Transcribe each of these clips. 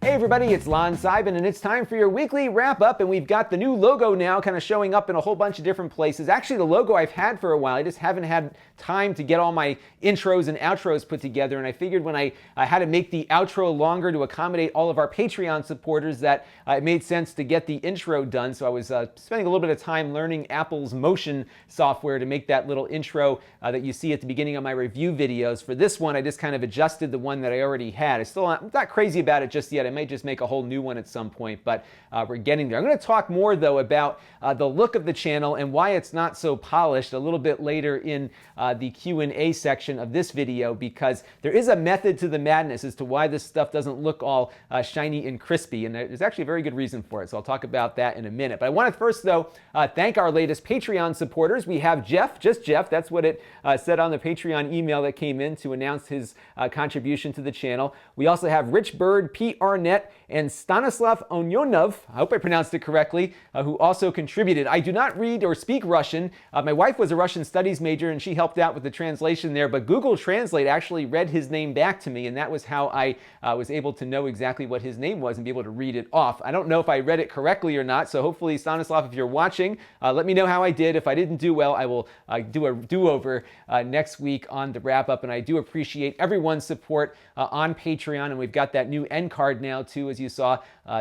Hey everybody, it's Lon.TV, and it's time for your weekly wrap-up, and we've got the new logo now kind of showing up in a whole bunch of different places. Actually, the logo I've had for a while, I just haven't had time to get all my intros and outros put together, and I figured when I had to make the outro longer to accommodate all of our Patreon supporters that it made sense to get the intro done, so I was spending a little bit of time learning Apple's Motion software to make that little intro that you see at the beginning of my review videos. For this one, I just kind of adjusted the one that I already had. I'm not crazy about it just yet. I might just make a whole new one at some point, but we're getting there. I'm going to talk more, though, about the look of the channel and why it's not so polished a little bit later in the Q&A section of this video, because there is a method to the madness as to why this stuff doesn't look all shiny and crispy, and there's actually a very good reason for it, so I'll talk about that in a minute. But I want to first, though, thank our latest Patreon supporters. We have Jeff, just Jeff, that's what it said on the Patreon email that came in to announce his contribution to the channel. We also have Rich Bird, P. Arnett, and Stanislav Onyonov, I hope I pronounced it correctly, who also contributed. I do not read or speak Russian. My wife was a Russian studies major, and she helped out with the translation there, but Google Translate actually read his name back to me, and that was how I was able to know exactly what his name was and be able to read it off. I don't know if I read it correctly or not, so hopefully, Stanislav, if you're watching, let me know how I did. If I didn't do well, I will do a do-over next week on the wrap-up, and I do appreciate everyone's support on Patreon, and we've got that new end card now, too, as you saw,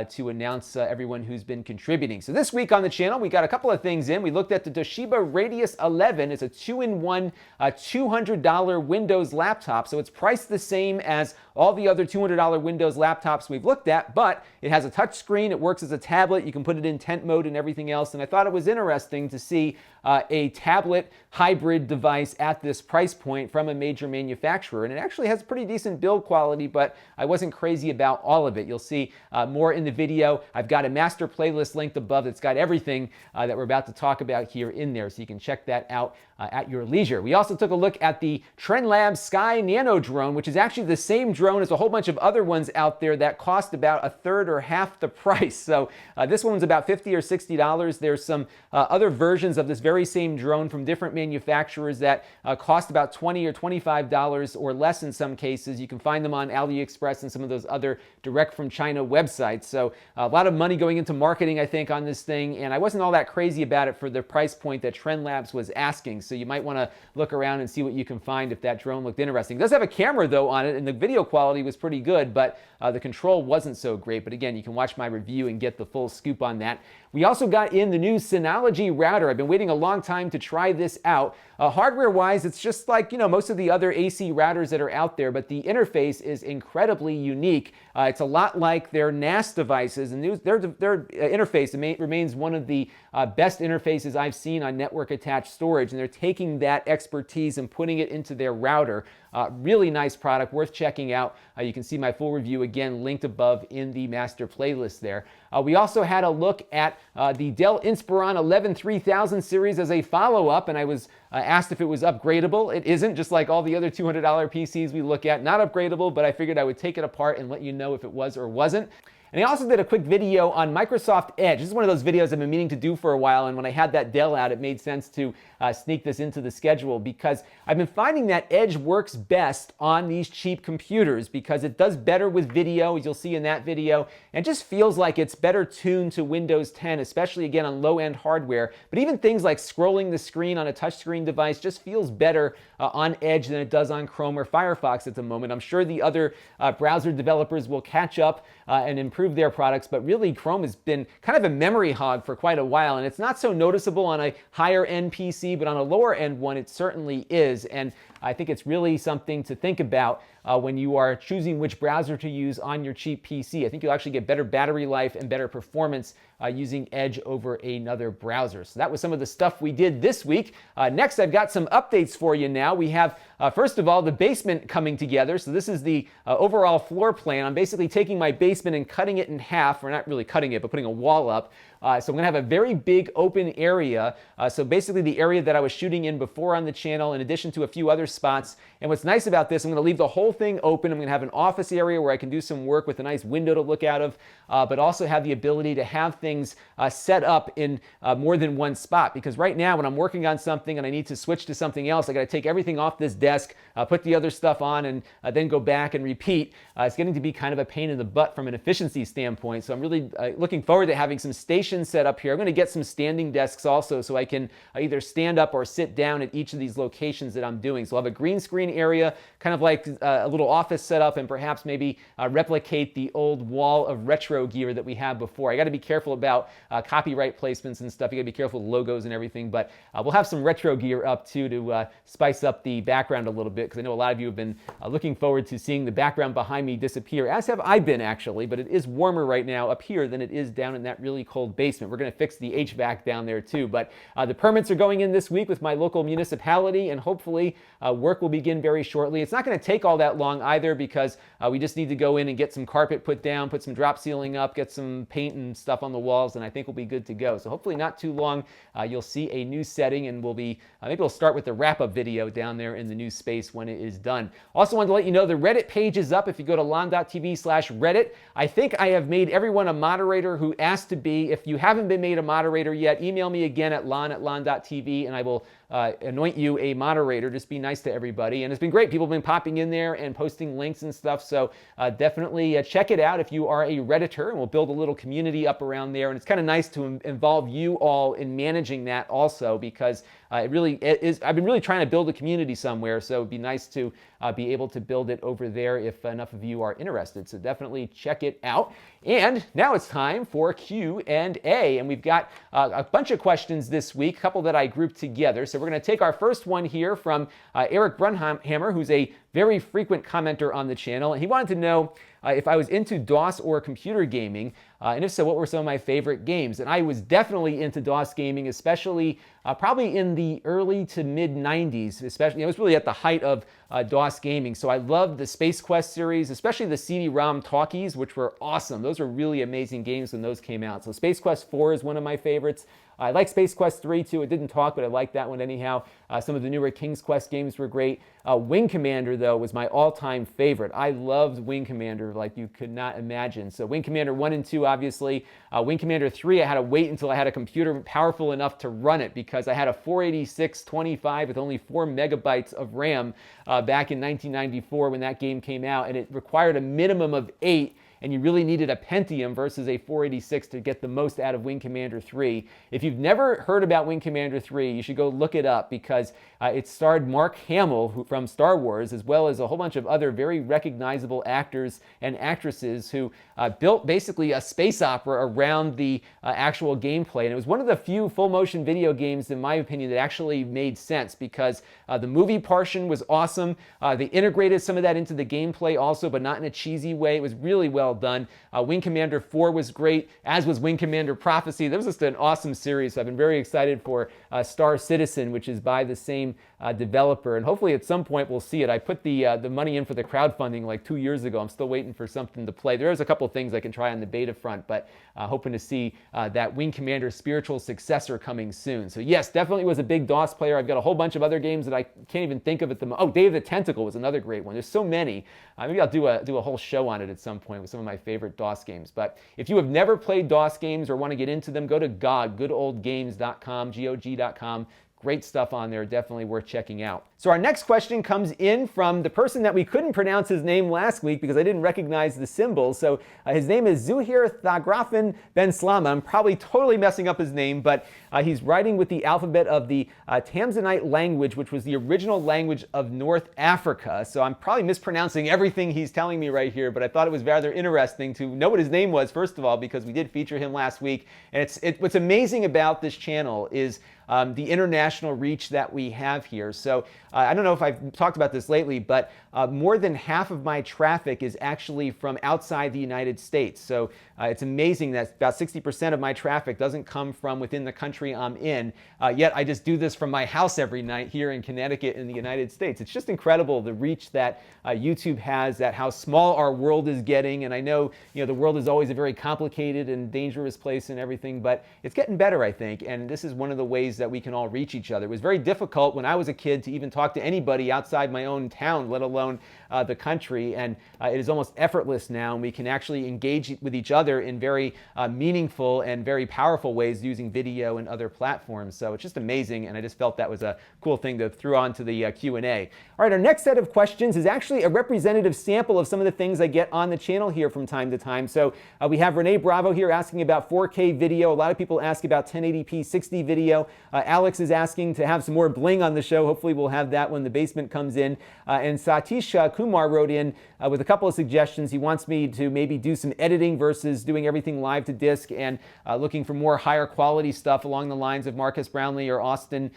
to announce everyone who's been contributing. So this week on the channel, we got a couple of things in. We looked at the Toshiba Radius 11. It's a 2-in-1 $200 Windows laptop, so it's priced the same as all the other $200 Windows laptops we've looked at, but it has a touch screen, it works as a tablet, you can put it in tent mode and everything else, and I thought it was interesting to see a tablet hybrid device at this price point from a major manufacturer, and it actually has pretty decent build quality, but I wasn't crazy about all of it. You'll see more in the video. I've got a master playlist linked above that's got everything that we're about to talk about here in there, so you can check that out at your leisure. We also took a look at the TrendLab Sky Nano drone, which is actually the same drone as a whole bunch of other ones out there that cost about a third or half the price. So this one's about $50 or $60. There's some other versions of this very same drone from different manufacturers that cost about $20 or $25 or less in some cases. You can find them on AliExpress and some of those other direct from China websites. So a lot of money going into marketing, I think, on this thing, and I wasn't all that crazy about it for the price point that TrendLabs was asking. So you might want to look around and see what you can find if that drone looked interesting. It does have a camera, though, on it, and the video quality was pretty good, but the control wasn't so great. But again, you can watch my review and get the full scoop on that. We also got in the new Synology router. I've been waiting a long time to try this out. Hardware-wise, it's just like, most of the other AC routers that are out there, but the interface is incredibly unique. It's a lot like their NAS devices, and their interface remains one of the best interfaces I've seen on network-attached storage, and they're taking that expertise and putting it into their router. Really nice product, worth checking out. You can see my full review, again, linked above in the master playlist there. We also had a look at the Dell Inspiron 11-3000 series as a follow-up, and I was asked if it was upgradable. It isn't, just like all the other $200 PCs we look at. Not upgradable, but I figured I would take it apart and let you know if it was or wasn't. And I also did a quick video on Microsoft Edge. This is one of those videos I've been meaning to do for a while, and when I had that Dell out, it made sense to sneak this into the schedule, because I've been finding that Edge works best on these cheap computers because it does better with video, as you'll see in that video, and it just feels like it's better tuned to Windows 10, especially, again, on low-end hardware. But even things like scrolling the screen on a touchscreen device just feels better on Edge than it does on Chrome or Firefox at the moment. I'm sure the other browser developers will catch up and improve their products, but really Chrome has been kind of a memory hog for quite a while, and it's not so noticeable on a higher end PC, but on a lower end one it certainly is, and I think it's really something to think about when you are choosing which browser to use on your cheap PC. I think you'll actually get better battery life and better performance using Edge over another browser. So that was some of the stuff we did this week. Next, I've got some updates for you now. We have, first of all, the basement coming together. So this is the overall floor plan. I'm basically taking my basement and cutting it in half, or not really cutting it, but putting a wall up. So I'm going to have a very big open area. So basically the area that I was shooting in before on the channel, in addition to a few other spots. And what's nice about this, I'm going to leave the whole thing open. I'm going to have an office area where I can do some work with a nice window to look out of, but also have the ability to have things set up in more than one spot. Because right now when I'm working on something and I need to switch to something else, I got to take everything off this desk, put the other stuff on, and then go back and repeat. It's getting to be kind of a pain in the butt from an efficiency standpoint. So I'm really looking forward to having some stations set up here. I'm going to get some standing desks also so I can either stand up or sit down at each of these locations that I'm doing. So I'll have a green screen area, kind of like a little office setup, and perhaps maybe replicate the old wall of retro gear that we had before. I got to be careful about copyright placements and stuff. You got to be careful with logos and everything, but we'll have some retro gear up too to spice up the background a little bit, because I know a lot of you have been looking forward to seeing the background behind me disappear, as have I been actually, but it is warmer right now up here than it is down in that really cold basement. We're going to fix the HVAC down there too, but the permits are going in this week with my local municipality, and hopefully work will begin very shortly. It's not going to take all that long either, because we just need to go in and get some carpet put down, put some drop ceiling up, get some paint and stuff on the walls, and I think we'll be good to go. So hopefully not too long, you'll see a new setting, and we'll be, maybe we'll start with the wrap-up video down there in the new space when it is done. Also wanted to let you know the Reddit page is up. If you go to Lon.TV/Reddit, I think I have made everyone a moderator who asked to be. If you haven't been made a moderator yet, email me again at lon@lon.tv, and I will anoint you a moderator. Just be nice to everybody. And it's been great. People have been popping in there and posting links and stuff. So definitely check it out if you are a Redditor, and we'll build a little community up around there. And it's kind of nice to involve you all in managing that also, because it really is. I've been really trying to build a community somewhere, so it'd be nice to be able to build it over there if enough of you are interested. So definitely check it out. And now it's time for Q&A, and we've got a bunch of questions this week, a couple that I grouped together. So we're going to take our first one here from Eric Brunhammer, who's a very frequent commenter on the channel, and he wanted to know if I was into DOS or computer gaming, and if so, what were some of my favorite games? And I was definitely into DOS gaming, especially probably in the early to mid 90s, especially. It was really at the height of DOS gaming. So I loved the Space Quest series, especially the CD-ROM talkies, which were awesome. Those were really amazing games when those came out. So Space Quest 4 is one of my favorites. I like Space Quest 3 too. It didn't talk, but I like that one anyhow. Some of the newer King's Quest games were great. Wing Commander, though, was my all-time favorite. I loved Wing Commander like you could not imagine. So Wing Commander 1 and 2, obviously. Wing Commander 3, I had to wait until I had a computer powerful enough to run it, because I had a 486-25 with only 4 megabytes of RAM back in 1994 when that game came out, and it required a minimum of 8. And you really needed a Pentium versus a 486 to get the most out of Wing Commander 3. If you've never heard about Wing Commander 3, you should go look it up, because it starred Mark Hamill from Star Wars, as well as a whole bunch of other very recognizable actors and actresses who built basically a space opera around the actual gameplay. And it was one of the few full-motion video games, in my opinion, that actually made sense, because the movie portion was awesome. They integrated some of that into the gameplay also, but not in a cheesy way. It was really well done. Wing Commander 4 was great, as was Wing Commander Prophecy. That was just an awesome series. So I've been very excited for Star Citizen, which is by the same developer, and hopefully at some point we'll see it. I put the money in for the crowdfunding like 2 years ago. I'm still waiting for something to play. There is a couple things I can try on the beta front, but hoping to see that Wing Commander spiritual successor coming soon. So yes, definitely was a big DOS player. I've got a whole bunch of other games that I can't even think of at the moment. Oh, Day of the Tentacle was another great one. There's so many. Maybe I'll do a whole show on it at some point with some of my favorite DOS games. But if you have never played DOS games or want to get into them, go to GOG, goodoldgames.com, GOG.com. Great stuff on there, definitely worth checking out. So our next question comes in from the person that we couldn't pronounce his name last week because I didn't recognize the symbol. So his name is Zuhir Thagrafen Ben Slama. I'm probably totally messing up his name, but he's writing with the alphabet of the Tanzanite language, which was the original language of North Africa. So I'm probably mispronouncing everything he's telling me right here, but I thought it was rather interesting to know what his name was, first of all, because we did feature him last week. And what's amazing about this channel is the international reach that we have here. So I don't know if I've talked about this lately, but more than half of my traffic is actually from outside the United States. So it's amazing that about 60% of my traffic doesn't come from within the country I'm in, yet I just do this from my house every night here in Connecticut in the United States. It's just incredible the reach that YouTube has, that how small our world is getting. And I know, the world is always a very complicated and dangerous place and everything, but it's getting better, I think. And this is one of the ways that we can all reach each other. It was very difficult when I was a kid to even talk to anybody outside my own town, let alone the country. And it is almost effortless now, and we can actually engage with each other in very meaningful and very powerful ways using video and other platforms. So it's just amazing, and I just felt that was a cool thing to throw onto the Q&A. All right, our next set of questions is actually a representative sample of some of the things I get on the channel here from time to time. So we have Renee Bravo here asking about 4K video. A lot of people ask about 1080p 60 video. Alex is asking to have some more bling on the show. Hopefully we'll have that when the basement comes in. And Satish Kumar wrote in with a couple of suggestions. He wants me to maybe do some editing versus doing everything live to disc, and looking for more higher quality stuff along the lines of Marcus Brownlee or Austin,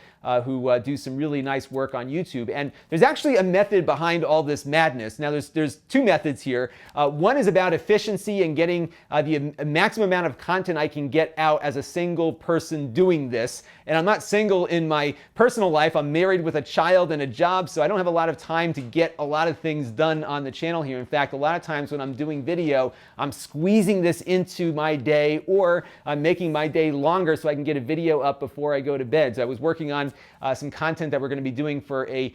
who do some really nice work on YouTube. And there's actually a method behind all this madness. Now there's two methods here. One is about efficiency and getting the maximum amount of content I can get out as a single person doing this. And I'm not single in my personal life. I'm married with a child and a job, so I don't have a lot of time to get a lot of things done on the channel here. In fact, a lot of times when I'm doing video, I'm squeezing this into my day, or I'm making my day longer so I can get a video up before I go to bed. So I was working on some content that we're going to be doing for a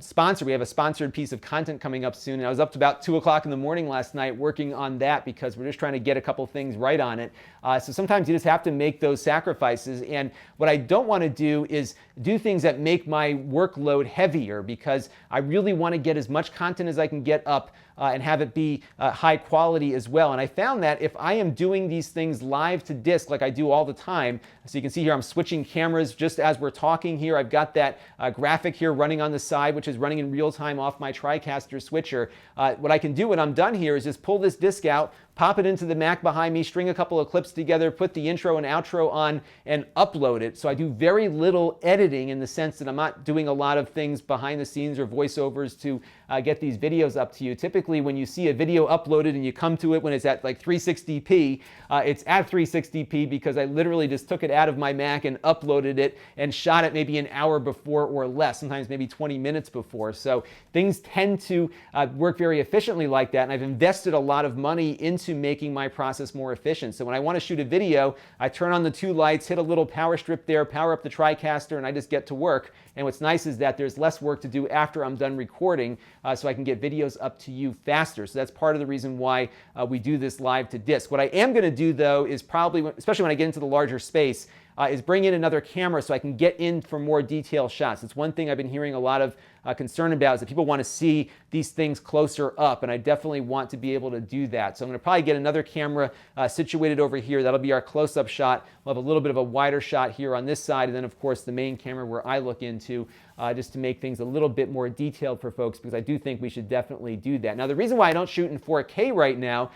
sponsor. We have a sponsored piece of content coming up soon, and I was up to about 2 o'clock in the morning last night working on that because we're just trying to get a couple things right on it. So sometimes you just have to make those sacrifices, and what I don't want to do is do things that make my workload heavier, because I really want to get as much content as I can get up and have it be high quality as well. And I found that if I am doing these things live to disc like I do all the time, so you can see here I'm switching cameras just as we're talking here. I've got that graphic here running on the side, which is running in real time off my TriCaster switcher. What I can do when I'm done here is just pull this disc out, pop it into the Mac behind me, string a couple of clips together, put the intro and outro on, and upload it. So I do very little editing in the sense that I'm not doing a lot of things behind the scenes or voiceovers to get these videos up to you. Typically, when you see a video uploaded and you come to it when it's at like 360p, it's at 360p because I literally just took it out of my Mac and uploaded it and shot it maybe an hour before or less, sometimes maybe 20 minutes before. So things tend to work very efficiently like that, and I've invested a lot of money into making my process more efficient. So when I want to shoot a video, I turn on the two lights, hit a little power strip there, power up the TriCaster, and I just get to work. And what's nice is that there's less work to do after I'm done recording, so I can get videos up to you faster. So that's part of the reason why we do this live to disc. What I am going to do, though, is probably, especially when I get into the larger space, is bring in another camera so I can get in for more detailed shots. It's one thing I've been hearing a lot of concern about, is that people want to see these things closer up, and I definitely want to be able to do that. So I'm going to probably get another camera situated over here. That'll be our close-up shot. We'll have a little bit of a wider shot here on this side, and then of course the main camera where I look into, just to make things a little bit more detailed for folks, because I do think we should definitely do that. Now the reason why I don't shoot in 4K right now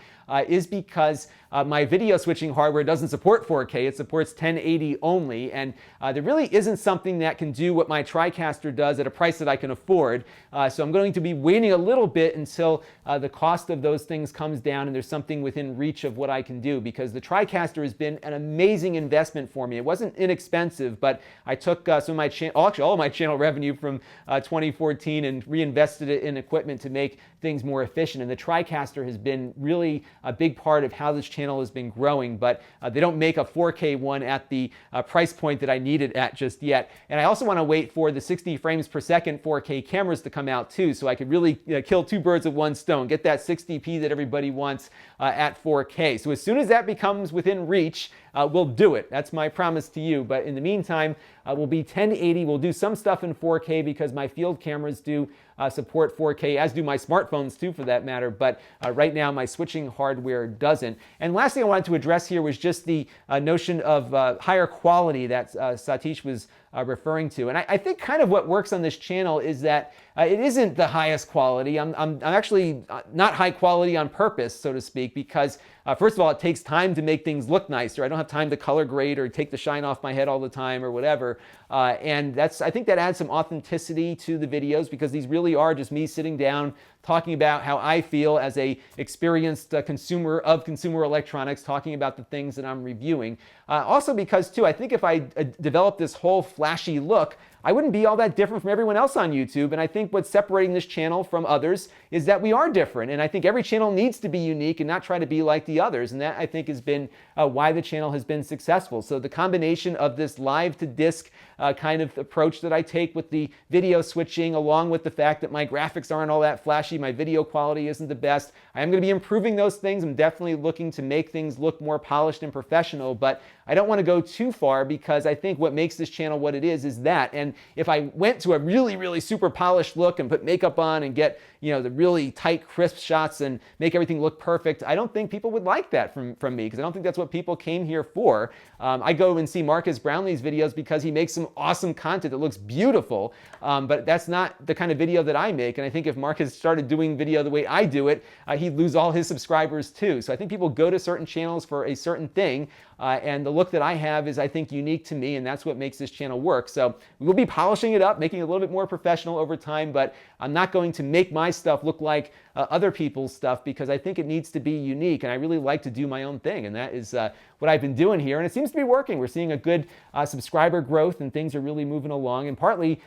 is because my video switching hardware doesn't support 4K. It supports 1080 only, and there really isn't something that can do what my TriCaster does at a price that I can afford. So I'm going to be waiting a little bit until the cost of those things comes down and there's something within reach of what I can do, because the TriCaster has been an amazing investment for me. It wasn't inexpensive, but I took some of my actually all of my channel revenue from 2014 and reinvested it in equipment to make things more efficient. And the TriCaster has been really a big part of how this channel has been growing, but they don't make a 4K one at the price point that I need it at just yet. And I also want to wait for the 60 frames per second 4K cameras to come out too, so I could really kill two birds with one stone, get that 60p that everybody wants at 4K. So as soon as that becomes within reach, we'll do it. That's my promise to you. But in the meantime, we'll be 1080. We'll do some stuff in 4K because my field cameras do support 4K, as do my smartphones too, for that matter. But right now, my switching hardware doesn't. And last thing I wanted to address here was just the notion of higher quality that Satish was referring to. And I think kind of what works on this channel is that it isn't the highest quality. I'm actually not high quality on purpose, so to speak, because first of all, it takes time to make things look nicer. I don't have time to color grade or take the shine off my head all the time or whatever. And I think that adds some authenticity to the videos, because these really are just me sitting down talking about how I feel as a experienced consumer of consumer electronics, talking about the things that I'm reviewing. Also because too, I think if I developed this whole flashy look, I wouldn't be all that different from everyone else on YouTube. And I think what's separating this channel from others is that we are different. And I think every channel needs to be unique and not try to be like the others. And that, I think, has been why the channel has been successful. So the combination of this live to disc kind of approach that I take with the video switching, along with the fact that my graphics aren't all that flashy, my video quality isn't the best. I am going to be improving those things. I'm definitely looking to make things look more polished and professional, but I don't want to go too far, because I think what makes this channel what it is that. And if I went to a really, really super polished look and put makeup on and get, you know, the really tight, crisp shots and make everything look perfect, I don't think people would like that from me, because I don't think that's what people came here for. I go and see Marcus Brownlee's videos because he makes some awesome content that looks beautiful, but that's not the kind of video that I make. And I think if Marcus started doing video the way I do it, he'd lose all his subscribers too. So I think people go to certain channels for a certain thing, and the look that I have is, I think, unique to me, and that's what makes this channel work. So we'll be polishing it up, making it a little bit more professional over time, but I'm not going to make my stuff look like other people's stuff, because I think it needs to be unique, and I really like to do my own thing, and that is what I've been doing here, and it seems to be working. We're seeing a good subscriber growth, and things are really moving along, and partly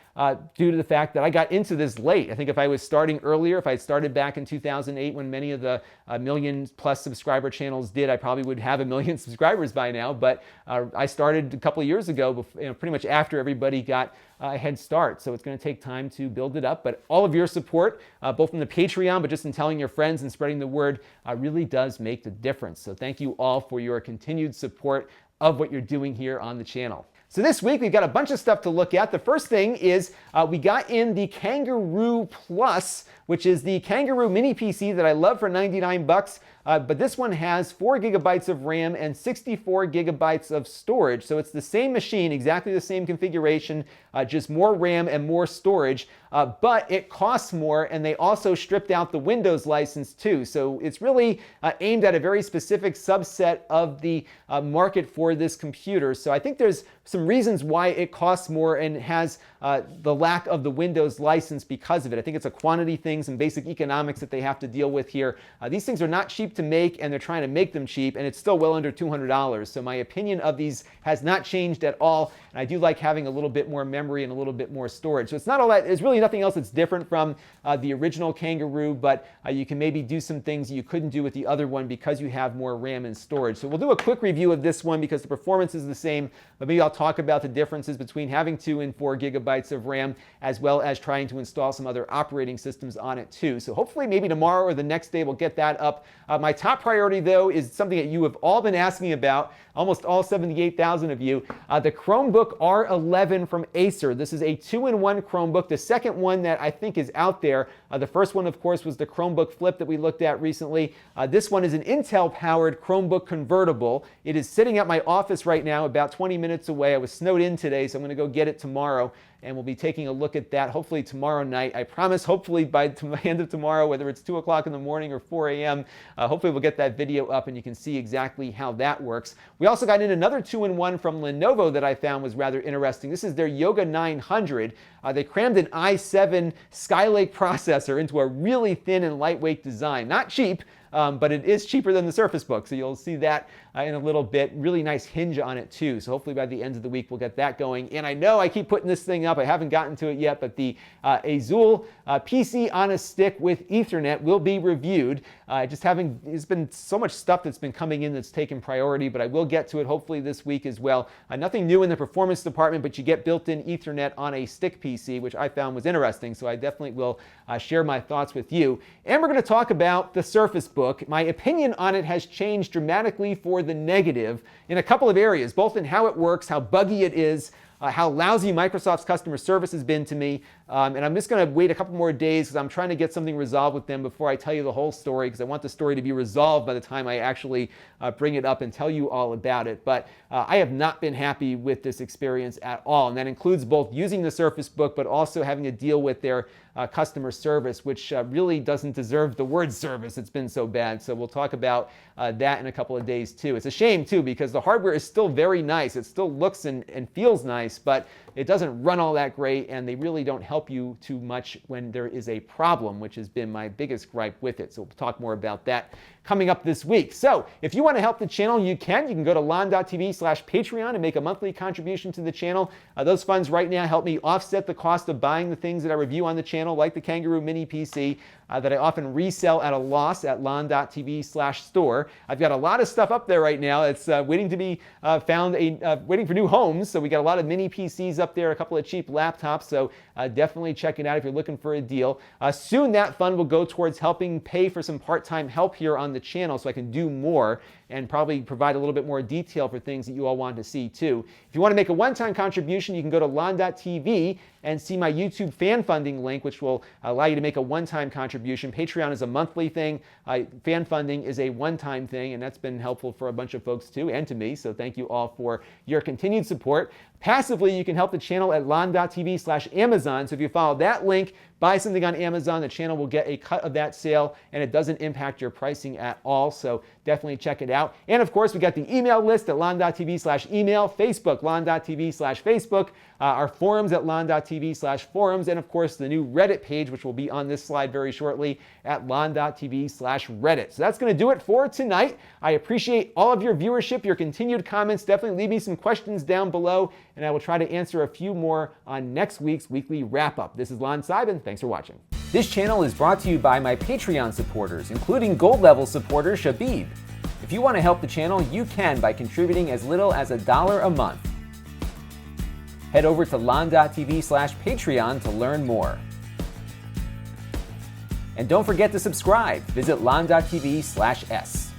due to the fact that I got into this late. I think if I was starting earlier, if I had started back in 2008 when many of the million-plus subscriber channels did, I probably would have 1 million subscribers by now, but I started a couple of years ago, pretty much after everybody got a head start. So it's going to take time to build it up, but all of your support, both in the Patreon, but just in telling your friends and spreading the word, really does make the difference. So thank you all for your continued support of what you're doing here on the channel. So this week we've got a bunch of stuff to look at. The first thing is we got in the Kangaroo Plus, which is the Kangaroo mini PC that I love for 99 bucks. But this one has 4 gigabytes of RAM and 64 gigabytes of storage. So it's the same machine, exactly the same configuration, just more RAM and more storage, but it costs more, and they also stripped out the Windows license too. So it's really aimed at a very specific subset of the market for this computer. So I think there's some reasons why it costs more and has the lack of the Windows license because of it. I think it's a quantity thing, some basic economics that they have to deal with here. These things are not cheap to make, and they're trying to make them cheap, and it's still well under $200. So my opinion of these has not changed at all, and I do like having a little bit more memory and a little bit more storage. So it's not all that, there's really nothing else that's different from the original Kangaroo, but you can maybe do some things you couldn't do with the other one because you have more RAM and storage. So we'll do a quick review of this one because the performance is the same, but maybe I'll talk about the differences between having 2 and 4 gigabytes of RAM, as well as trying to install some other operating systems on it too. So hopefully maybe tomorrow or the next day we'll get that up. My top priority though is something that you have all been asking about, almost all 78,000 of you, the Chromebook R11 from Acer. This is a 2-in-1 Chromebook, the second one that I think is out there. The first one, of course, was the Chromebook Flip that we looked at recently. This one is an Intel-powered Chromebook convertible. It is sitting at my office right now, about 20 minutes away. I was snowed in today, so I'm going to go get it tomorrow, and we'll be taking a look at that hopefully tomorrow night. I promise hopefully by the end of tomorrow, whether it's 2 o'clock in the morning or 4 a.m., hopefully we'll get that video up and you can see exactly how that works. We also got in another 2-in-1 from Lenovo that I found was rather interesting. This is their Yoga 900. They crammed an i7 Skylake processor into a really thin and lightweight design. Not cheap, but it is cheaper than the Surface Book, so you'll see that in a little bit. Really nice hinge on it too, so hopefully by the end of the week we'll get that going. And I know I keep putting this thing up, I haven't gotten to it yet, but the Azul PC on a stick with Ethernet will be reviewed. There's been so much stuff that's been coming in that's taken priority, but I will get to it hopefully this week as well. Nothing new in the performance department, but you get built-in Ethernet on a stick PC, which I found was interesting, so I definitely will share my thoughts with you. And we're going to talk about the Surface Book. My opinion on it has changed dramatically for the negative in a couple of areas, both in how it works, how buggy it is, how lousy Microsoft's customer service has been to me. And I'm just going to wait a couple more days because I'm trying to get something resolved with them before I tell you the whole story, because I want the story to be resolved by the time I actually bring it up and tell you all about it. But I have not been happy with this experience at all. And that includes both using the Surface Book, but also having to deal with their customer service, which really doesn't deserve the word service. It's been so bad. So we'll talk about that in a couple of days too. It's a shame too, because the hardware is still very nice. It still looks and feels nice, but it doesn't run all that great, and they really don't help you too much when there is a problem, which has been my biggest gripe with it. So we'll talk more about that coming up this week. So if you want to help the channel, you can go to Lon.TV/Patreon and make a monthly contribution to the channel. Those funds right now help me offset the cost of buying the things that I review on the channel, like the Kangaroo Mini PC, that I often resell at a loss at Lon.TV/store. I've got a lot of stuff up there right now. It's waiting to be found, waiting for new homes. So we got a lot of mini PCs up there, a couple of cheap laptops. So definitely check it out if you're looking for a deal. Soon that fund will go towards helping pay for some part-time help here on the channel so I can do more and probably provide a little bit more detail for things that you all want to see too. If you want to make a one-time contribution, you can go to Lon.TV and see my YouTube fan funding link, which will allow you to make a one-time contribution. Patreon is a monthly thing. Fan funding is a one-time thing, and that's been helpful for a bunch of folks too, and to me. So thank you all for your continued support. Passively, you can help the channel at Lon.TV/Amazon. So if you follow that link, buy something on Amazon, the channel will get a cut of that sale, and it doesn't impact your pricing at all. So definitely check it out. And of course, we got the email list at Lon.TV/email, Facebook, Lon.TV/Facebook, our forums at Lon.TV/forums, and of course, the new Reddit page, which will be on this slide very shortly, at Lon.TV/Reddit. So that's going to do it for tonight. I appreciate all of your viewership, your continued comments. Definitely leave me some questions down below, and I will try to answer a few more on next week's weekly wrap-up. This is Lon.TV. Thanks for watching. This channel is brought to you by my Patreon supporters, including gold level supporter Shabib. If you want to help the channel, you can by contributing as little as $1 a month. Head over to Lon.TV/Patreon to learn more. And don't forget to subscribe. Visit Lon.TV/S.